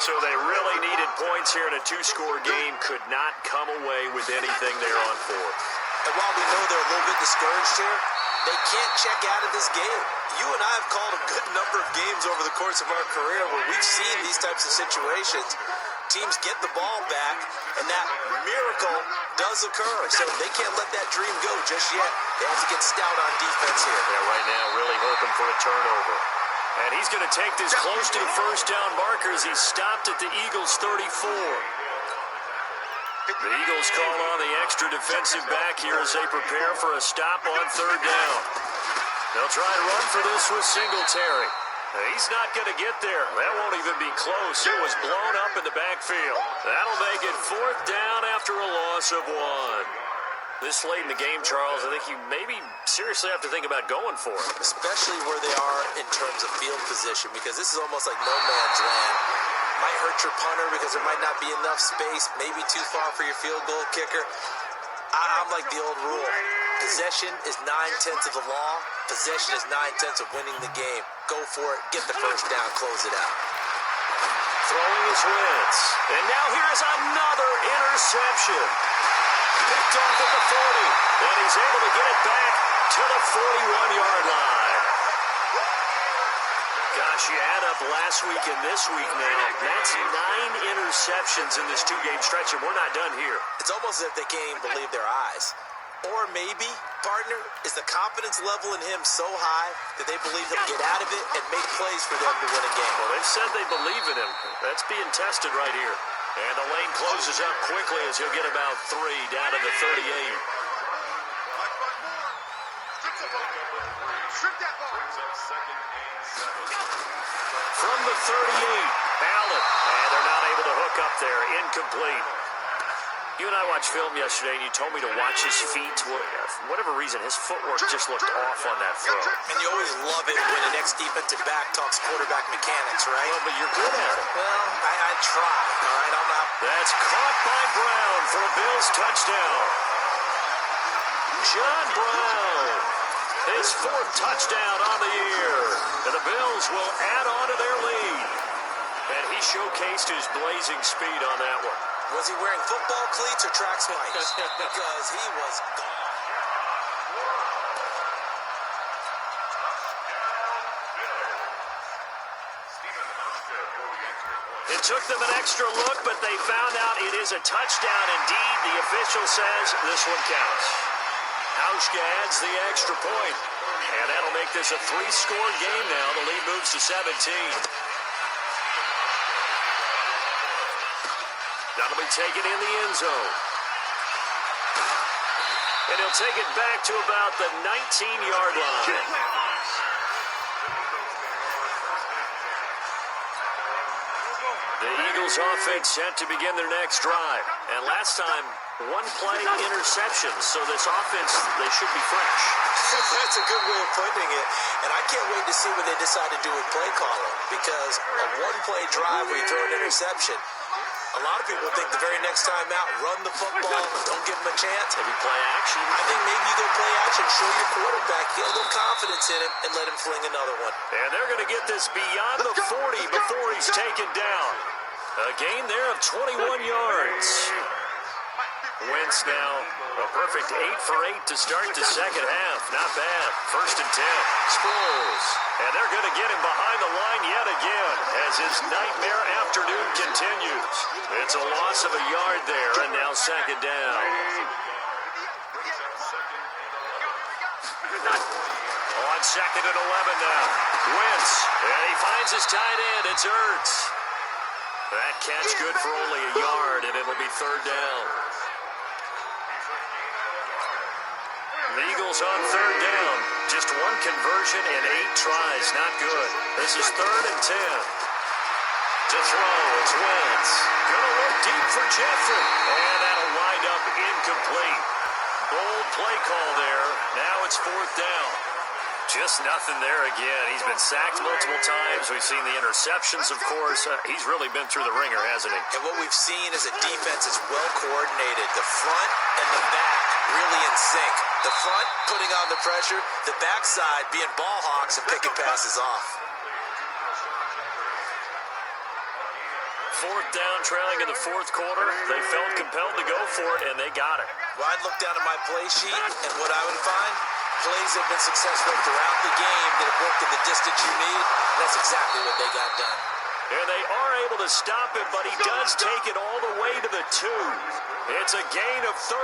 So they really needed points here in a 2-score game. Could not come away with anything there on fourth. And while we know they're a little bit discouraged here, they can't check out of this game. You and I have called a good number of games over the course of our career where we've seen these types of situations. Teams get the ball back, and that miracle does occur. So they can't let that dream go just yet. They have to get stout on defense here. Yeah, right now, really hoping for a turnover. And he's going to take this close to the first down marker as he's stopped at the Eagles' 34. The Eagles call on the extra defensive back here as they prepare for a stop on third down. They'll try to run for this with Singletary. He's not going to get there. That won't even be close. It was blown up in the backfield. That'll make it fourth down after a loss of one. This late in the game, Charles, I think you maybe seriously have to think about going for it. Especially where they are in terms of field position, because this is almost like no man's land. Might hurt your punter because there might not be enough space, maybe too far for your field goal kicker. I'm like the old rule. Possession is 9/10 of the law. Possession is 9/10 of winning the game. Go for it. Get the first down. Close it out. Throwing his Wentz. And now here's another interception. Picked off at the 40. And he's able to get it back to the 41-yard line. Gosh, you add up last week and this week now. That's 9 interceptions in this two-game stretch, and we're not done here. It's almost as if they can't even believe their eyes. Or maybe, partner, is the confidence level in him so high that they believe he'll get out of it and make plays for them to win a game. Well, they've said they believe in him. That's being tested right here. And the lane closes up quickly as he'll get about 3 down to the 38. From the 38, Allen. And they're not able to hook up there. Incomplete. You and I watched film yesterday, and you told me to watch his feet. For whatever reason, his footwork just looked off on that throw. And you always love it when an ex-defensive back talks quarterback mechanics, right? Well, but you're good at it. Well, I try, all right? I'm not. That's caught by Brown for a Bills touchdown. John Brown, his 4th touchdown on the year. And the Bills will add on to their lead. And he showcased his blazing speed on that one. Was he wearing football cleats or track spikes? Because he was gone. It took them an extra look, but they found out it is a touchdown indeed. The official says this one counts. Hauschka adds the extra point. And that'll make this a 3-score game now. The lead moves to 17. That'll be taken in the end zone. And he'll take it back to about the 19-yard line. The Eagles offense set to begin their next drive. And last time, 1-play interception. So this offense, they should be fresh. That's a good way of putting it. And I can't wait to see what they decide to do with play calling. Because a 1-play drive where you throw an interception, a lot of people think the very next time out, run the football, don't give him a chance. Maybe play action. I think maybe you go play action, show your quarterback, get a little confidence in him, and let him fling another one. And they're going to get this beyond the 40 before he's taken down. A gain there of 21 yards. Wentz now a perfect 8 for 8 to start the second half. Not bad. 1st and 10. Sproles. And they're going to get him behind the line yet again as his nightmare afternoon continues. It's a loss of a yard there, and now 2nd down. On 2nd and 11 now. Wentz. And he finds his tight end. It's Ertz. That catch good for only a yard, and it'll be 3rd down. The Eagles on 3rd down. Just 1 conversion and 8 tries. Not good. This is 3rd and 10. To throw, it's Wentz. Gonna look deep for Jeffrey. And that'll wind up incomplete. Bold play call there. Now it's 4th down. Just nothing there again. He's been sacked multiple times. We've seen the interceptions, of course. He's really been through the ringer, hasn't he? And what we've seen is a defense that's well coordinated. The front and the back really in sync. The front putting on the pressure, the backside being ball hawks and picking passes off. fourth down, trailing in the fourth quarter. They felt compelled to go for it, and they got it. Well, I'd look down at my play sheet, and what I would find, plays have been successful throughout the game that have worked in the distance you need. That's exactly what they got done. And they are able to stop him, but he does take it all the way to the 2. It's a gain of 35.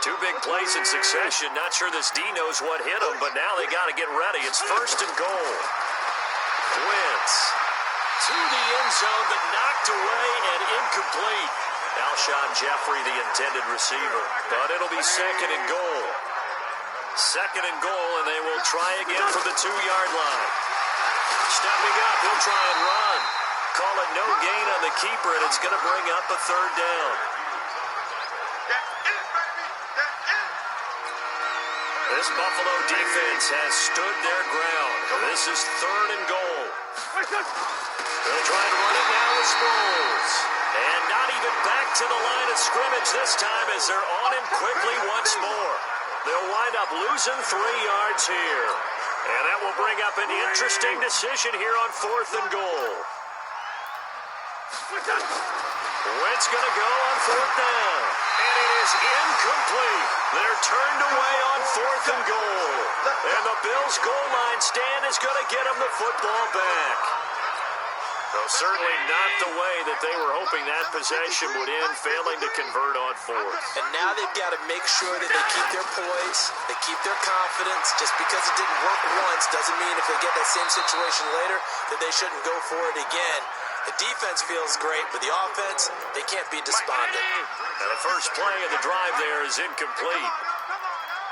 Two big plays in succession. Not sure this D knows what hit him, but now they got to get ready. It's first and goal. Wentz to the end zone, but knocked away and incomplete. Alshon Jeffrey, the intended receiver, but it'll be second and goal. Second and goal, and they will try again from the 2-yard line. Stepping up, he'll try and run. Call it no gain on the keeper, and it's going to bring up a third down. This Buffalo defense has stood their ground. This is third and goal. They'll try and run it now with Sproles. And not even back to the line of scrimmage this time as they're on him quickly once more. They'll wind up losing 3 yards here. And that will bring up an interesting decision here on fourth and goal. Wentz going to go on fourth down. And it is incomplete. They're turned away on fourth and goal. And the Bills' goal line stand is going to get them the football back. So certainly not the way that they were hoping that possession would end, failing to convert on fourth. And now they've got to make sure that they keep their poise, they keep their confidence. Just because it didn't work once doesn't mean if they get that same situation later that they shouldn't go for it again. The defense feels great, but the offense, they can't be despondent. And the first play of the drive there is incomplete.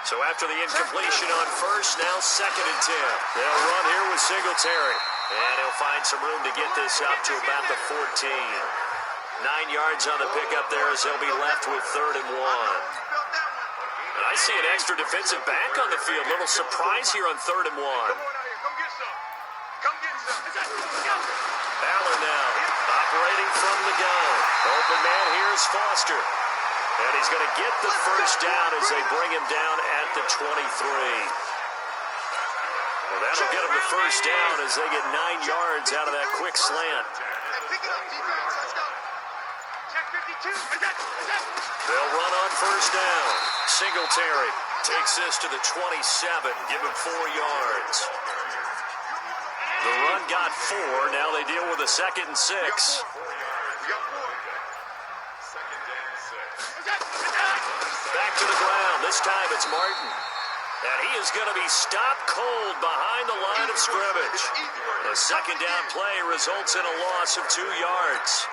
So after the incompletion on first, now second and 10. They'll run here with Singletary. And he'll find some room to get this up to about the 14. 9 yards on the pickup there as they'll be left with third and 1. And I see an extra defensive back on the field. Little surprise here on third and 1. Allen now operating from the gun. Open man here is Foster. And he's going to get the first down as they bring him down at the 23. Well, that'll get them the first down as they get 9 yards out of that quick slant. They'll run on first down. Singletary takes this to the 27, give him 4 yards. The run got 4. Now they deal with a second and 6. Back to the ground. This time it's Martin. And he is going to be stopped cold behind the line of scrimmage. The second down play results in a loss of 2 yards.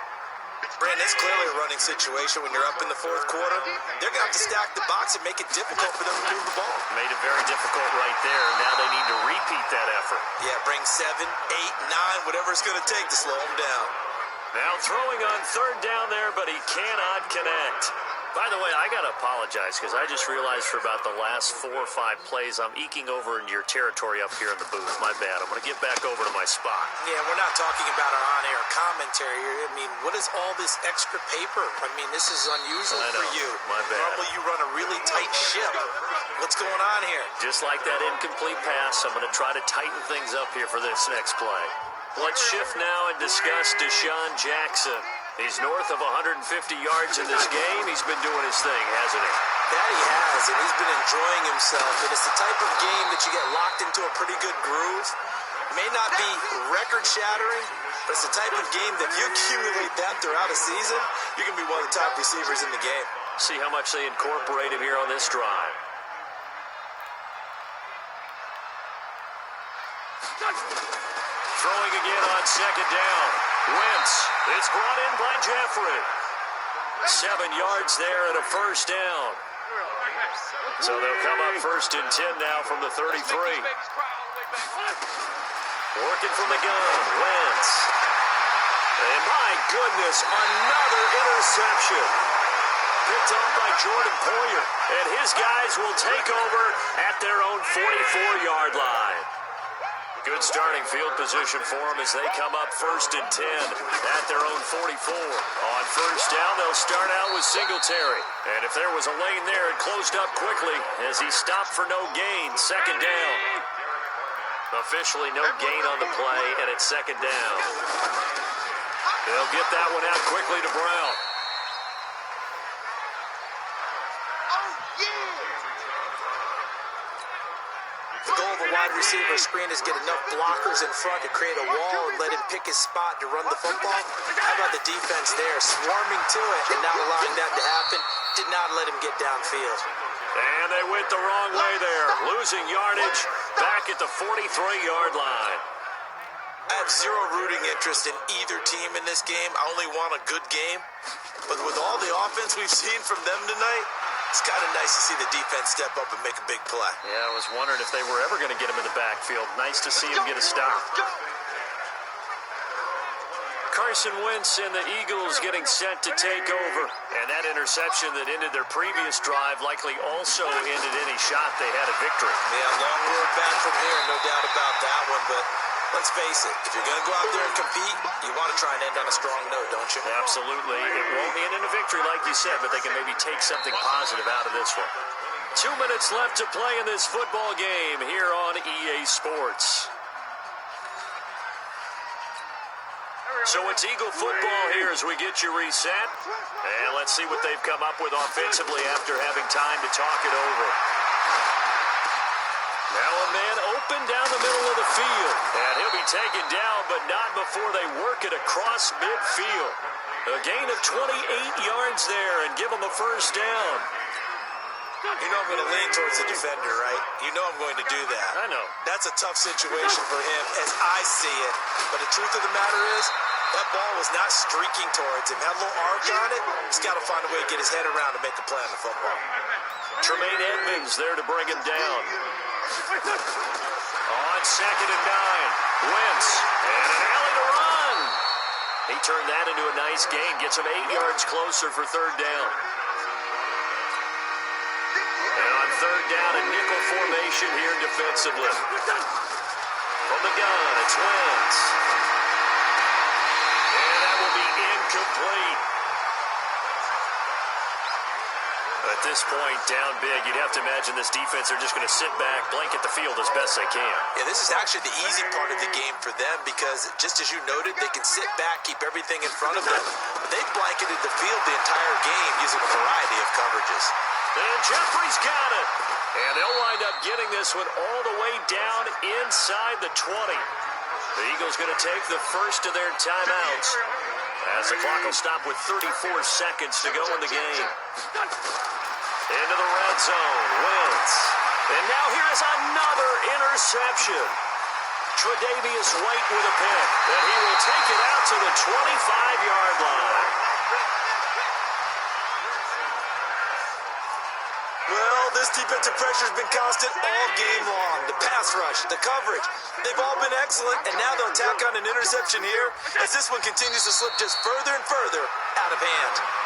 Brandon, it's clearly a running situation when you're up in the fourth quarter. They're going to have to stack the box and make it difficult for them to move the ball. Made it very difficult right there. Now they need to repeat that effort. Yeah, bring 7, 8, 9, whatever it's going to take to slow them down. Now throwing on third down there, but he cannot connect. By the way, I got to apologize because I just realized for about the last 4 or 5 plays, I'm eking over into your territory up here in the booth. My bad. I'm going to get back over to my spot. Yeah, we're not talking about our on-air commentary here. I mean, what is all this extra paper? I mean, this is unusual for you. My bad. Normally you run a really tight ship. What's going on here? Just like that incomplete pass, I'm going to try to tighten things up here for this next play. Let's shift now and discuss Deshaun Jackson. He's north of 150 yards in this game. He's been doing his thing, hasn't he? That he has, and he's been enjoying himself. And it's the type of game that you get locked into a pretty good groove. May not be record-shattering, but it's the type of game that if you accumulate that throughout a season, you can be one of the top receivers in the game. See how much they incorporate him here on this drive. Throwing again on second down. Wentz. It's brought in by Jeffrey. 7 yards there and a first down. So they'll come up first and 10 now from the 33. Working from the gun. Wentz. And my goodness, another interception. Picked up by Jordan Poyer. And his guys will take over at their own 44-yard line. Good starting field position for them as they come up first and 10 at their own 44. On first down, they'll start out with Singletary. And if there was a lane there, it closed up quickly as he stopped for no gain. Second down. Officially no gain on the play, and it's second down. They'll get that one out quickly to Brown. The goal of a wide receiver screen is get enough blockers in front to create a wall and let him pick his spot to run the football. How about the defense there, swarming to it and not allowing that to happen? Did not let him get downfield. And they went the wrong way there, losing yardage back at the 43-yard line. I have zero rooting interest in either team in this game. I only want a good game. But with all the offense we've seen from them tonight, it's kind of nice to see the defense step up and make a big play. Yeah, I was wondering if they were ever going to get him in the backfield. Nice to see him get a stop. Carson Wentz and the Eagles getting set to take over. And that interception that ended their previous drive likely also ended any shot they had at victory. Yeah, long road back from here, no doubt about that one. But let's face it, if you're going to go out there and compete, you want to try and end on a strong note, don't you? Absolutely. It won't end in a victory like you said, but they can maybe take something positive out of this one. 2 minutes left to play in this football game here on EA Sports. So it's Eagle football here as we get you reset. And let's see what they've come up with offensively after having time to talk it over. Now a man open down the middle of the field. And he'll be taken down, but not before they work it across midfield. A gain of 28 yards there and give him a first down. You know I'm going to lean towards the defender, right? You know I'm going to do that. I know. That's a tough situation for him as I see it. But the truth of the matter is, that ball was not streaking towards him. Had a little arc on it. He's got to find a way to get his head around and make a play on the football. Tremaine Edmonds there to bring him down. On 2nd and 9. Wentz. And an alley to run. He turned that into a nice gain. Gets him 8 yards closer for 3rd down. And on 3rd down, a nickel formation here defensively. From the gun, it's Wentz. And that will be incomplete. At this point, down big, you'd have to imagine this defense are just going to sit back, blanket the field as best they can. Yeah, this is actually the easy part of the game for them because, just as you noted, they can sit back, keep everything in front of them. But they've blanketed the field the entire game using a variety of coverages. And Jeffrey's got it. And they'll wind up getting this one all the way down inside the 20. The Eagles going to take the first of their timeouts as the clock will stop with 34 seconds to go in the game. Into the red zone, Wentz. And now here is another interception. Tre'Davious White with a pick. And he will take it out to the 25-yard line. Well, this defensive pressure has been constant all game long. The pass rush, the coverage, they've all been excellent, and now they'll tack on an interception here as this one continues to slip just further and further out of hand.